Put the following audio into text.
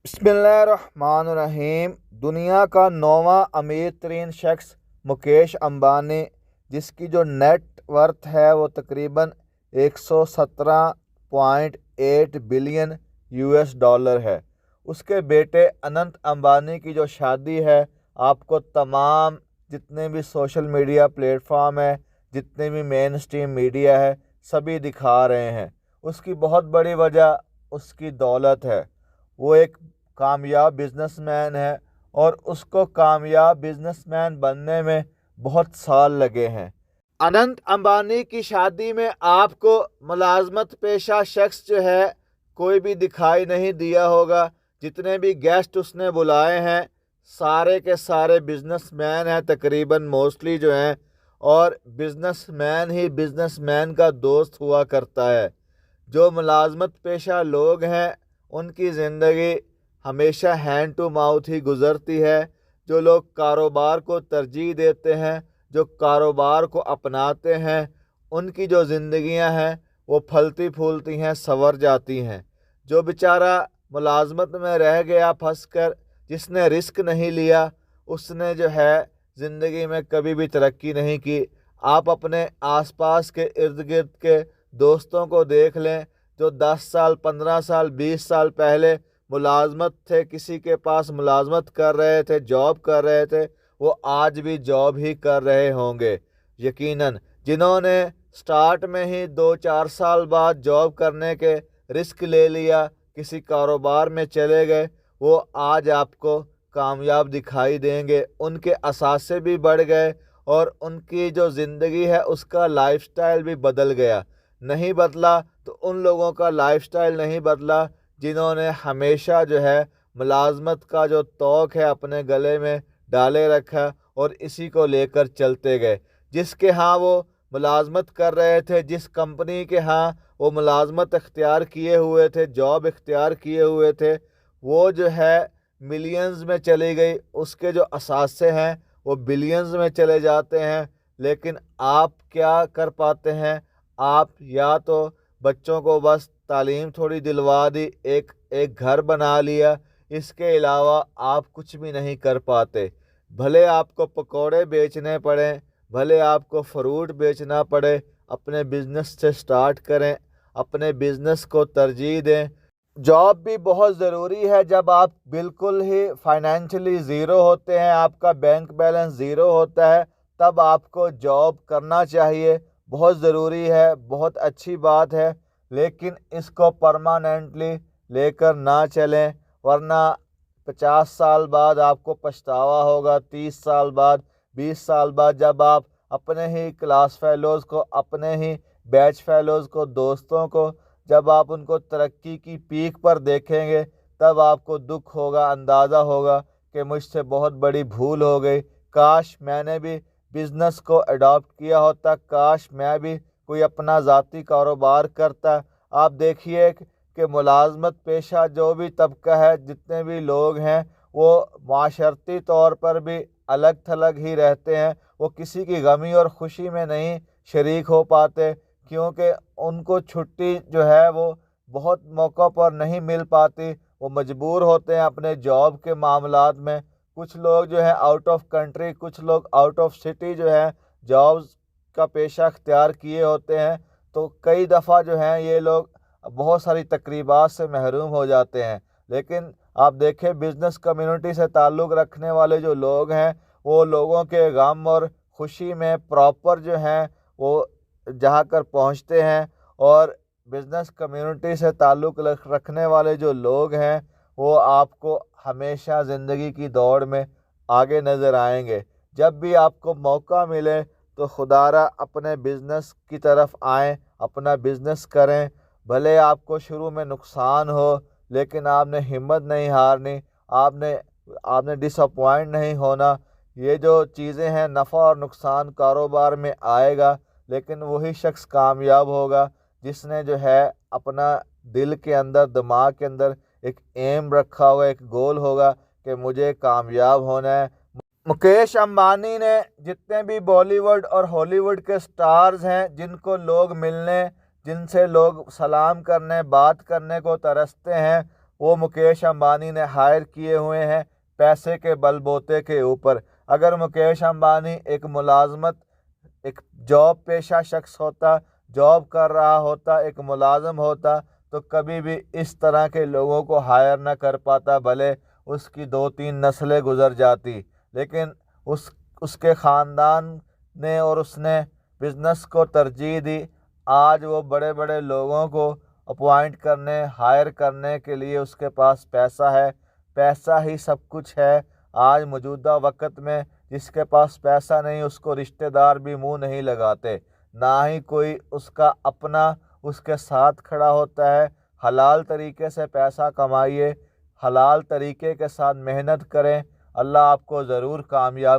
बिस्मिल्लाहिर्रहमानिर्रहीम। दुनिया का 9वां अमीर तरीन शख्स मुकेश अंबानी, जिसकी जो नेट वर्थ है वो तकरीबन 117.8 बिलियन US डॉलर है। उसके बेटे अनंत अंबानी की जो शादी है, आपको तमाम जितने भी सोशल मीडिया प्लेटफॉर्म है, जितने भी मेन स्ट्रीम मीडिया है, सभी दिखा रहे हैं। उसकी बहुत बड़ी वजह उसकी दौलत है। वो एक कामयाब बिजनेसमैन है और उसको कामयाब बिजनेसमैन बनने में बहुत साल लगे हैं। अनंत अंबानी की शादी में आपको मुलाजमत पेशा शख्स जो है कोई भी दिखाई नहीं दिया होगा। जितने भी गेस्ट उसने बुलाए हैं सारे के सारे बिजनेसमैन हैं तकरीबन, मोस्टली जो हैं, और बिजनेसमैन ही बिजनेसमैन का दोस्त हुआ करता है। जो मुलाजमत पेशा लोग हैं उनकी ज़िंदगी हमेशा हैंड टू माउथ ही गुज़रती है। जो लोग कारोबार को तरजीह देते हैं, जो कारोबार को अपनाते हैं, उनकी जो ज़िंदगियां हैं वो फलती फूलती हैं, संवर जाती हैं। जो बेचारा मुलाजमत में रह गया फंस कर, जिसने रिस्क नहीं लिया, उसने जो है ज़िंदगी में कभी भी तरक्की नहीं की। आप अपने आसपास के इर्द गिर्द के दोस्तों को देख लें जो 10 साल 15 साल 20 साल पहले मुलाजमत थे, किसी के पास मुलाजमत कर रहे थे, जॉब कर रहे थे, वो आज भी जॉब ही कर रहे होंगे यकीनन। जिन्होंने स्टार्ट में ही 2-4 साल बाद जॉब करने के रिस्क ले लिया, किसी कारोबार में चले गए, वो आज आपको कामयाब दिखाई देंगे। उनके असासे भी बढ़ गए और उनकी जो ज़िंदगी है उसका लाइफस्टाइल भी बदल गया। नहीं बदला तो उन लोगों का लाइफस्टाइल नहीं बदला जिन्होंने हमेशा जो है मुलाजमत का जो तौक है अपने गले में डाले रखा और इसी को लेकर चलते गए। जिसके यहाँ वो मुलाजमत कर रहे थे, जिस कंपनी के यहाँ वो मुलाजमत इख्तियार किए हुए थे, जॉब इख्तियार किए हुए थे, वो जो है मिलियंस में चली गई। उसके जो असासे हैं वो बिलियंस में चले जाते हैं। लेकिन आप क्या कर पाते हैं? आप या तो बच्चों को बस तालीम थोड़ी दिलवा दी, एक घर बना लिया, इसके अलावा आप कुछ भी नहीं कर पाते। भले आपको पकोड़े बेचने पड़े, भले आपको फ्रूट बेचना पड़े, अपने बिजनेस से स्टार्ट करें, अपने बिजनेस को तरजीह दें। जॉब भी बहुत ज़रूरी है। जब आप बिल्कुल ही फाइनेंशियली ज़ीरो होते हैं, आपका बैंक बैलेंस ज़ीरो होता है, तब आपको जॉब करना चाहिए। बहुत ज़रूरी है, बहुत अच्छी बात है, लेकिन इसको परमानेंटली लेकर ना चलें, वरना 50 साल बाद आपको पछतावा होगा। 30 साल बाद, 20 साल बाद, जब आप अपने ही क्लास फेलोज़ को, अपने ही बैच फेलोज़ को, दोस्तों को, जब आप उनको तरक्की की पीक पर देखेंगे, तब आपको दुख होगा, अंदाज़ा होगा कि मुझसे बहुत बड़ी भूल हो गई। काश मैंने भी बिज़नेस को अडॉप्ट किया होता, काश मैं भी कोई अपना ज़ाती कारोबार करता। आप देखिए कि मुलाजमत पेशा जो भी तबका है, जितने भी लोग हैं, वो माशरती तौर पर भी अलग थलग ही रहते हैं। वो किसी की गमी और ख़ुशी में नहीं शरीक हो पाते, क्योंकि उनको छुट्टी जो है वो बहुत मौक़ों पर नहीं मिल पाती। वो मजबूर होते हैं अपने जॉब के मामलात में। कुछ लोग जो है आउट ऑफ कंट्री, कुछ लोग आउट ऑफ सिटी जो है जॉब्स का पेशा अख्तियार किए होते हैं, तो कई दफ़ा जो हैं ये लोग बहुत सारी तकरीबात से महरूम हो जाते हैं। लेकिन आप देखें बिज़नेस कम्युनिटी से ताल्लुक़ रखने वाले जो लोग हैं, वो लोगों के गम और खुशी में प्रॉपर जो हैं वो जहाँ कर पहुँचते हैं। और बिज़नेस कम्युनिटी से ताल्लुक़ रखने वाले जो लोग हैं वो आपको हमेशा ज़िंदगी की दौड़ में आगे नज़र आएंगे। जब भी आपको मौका मिले तो खुदारा अपने बिज़नेस की तरफ आएँ, अपना बिज़नेस करें। भले आपको शुरू में नुकसान हो, लेकिन आपने हिम्मत नहीं हारनी, आपने डिसअपॉइंट नहीं होना। ये जो चीज़ें हैं, नफ़ा और नुकसान कारोबार में आएगा, लेकिन वही शख्स कामयाब होगा जिसने जो है अपना दिल के अंदर, दिमाग के अंदर एक एम रखा होगा, एक गोल होगा कि मुझे कामयाब होना है। मुकेश अंबानी ने जितने भी बॉलीवुड और हॉलीवुड के स्टार्स हैं, जिनको लोग मिलने, जिनसे लोग सलाम करने, बात करने को तरसते हैं, وہ مکیش امبانی نے ہائر کیے ہوئے ہیں پیسے کے بل بوتے کے اوپر۔ اگر مکیش امبانی ایک ملازمت، ایک جاب پیشہ شخص ہوتا، جاب کر رہا ہوتا، ایک ملازم ہوتا، تو کبھی بھی اس طرح کے لوگوں کو ہائر نہ کر پاتا، بھلے اس کی 2-3 نسلیں گزر جاتی۔ لیکن اس کے خاندان نے اور اس نے بزنس کو ترجیح دی۔ آج وہ بڑے بڑے لوگوں کو اپوائنٹ کرنے، ہائر کرنے کے لیے اس کے پاس پیسہ ہے۔ پیسہ ہی سب کچھ ہے۔ آج موجودہ وقت میں جس کے پاس پیسہ نہیں، اس کو رشتہ دار بھی منہ نہیں لگاتے، نہ ہی کوئی اس کا اپنا اس کے ساتھ کھڑا ہوتا ہے۔ حلال طریقے سے پیسہ کمائیے، حلال طریقے کے ساتھ محنت کریں، اللہ آپ کو ضرور کامیاب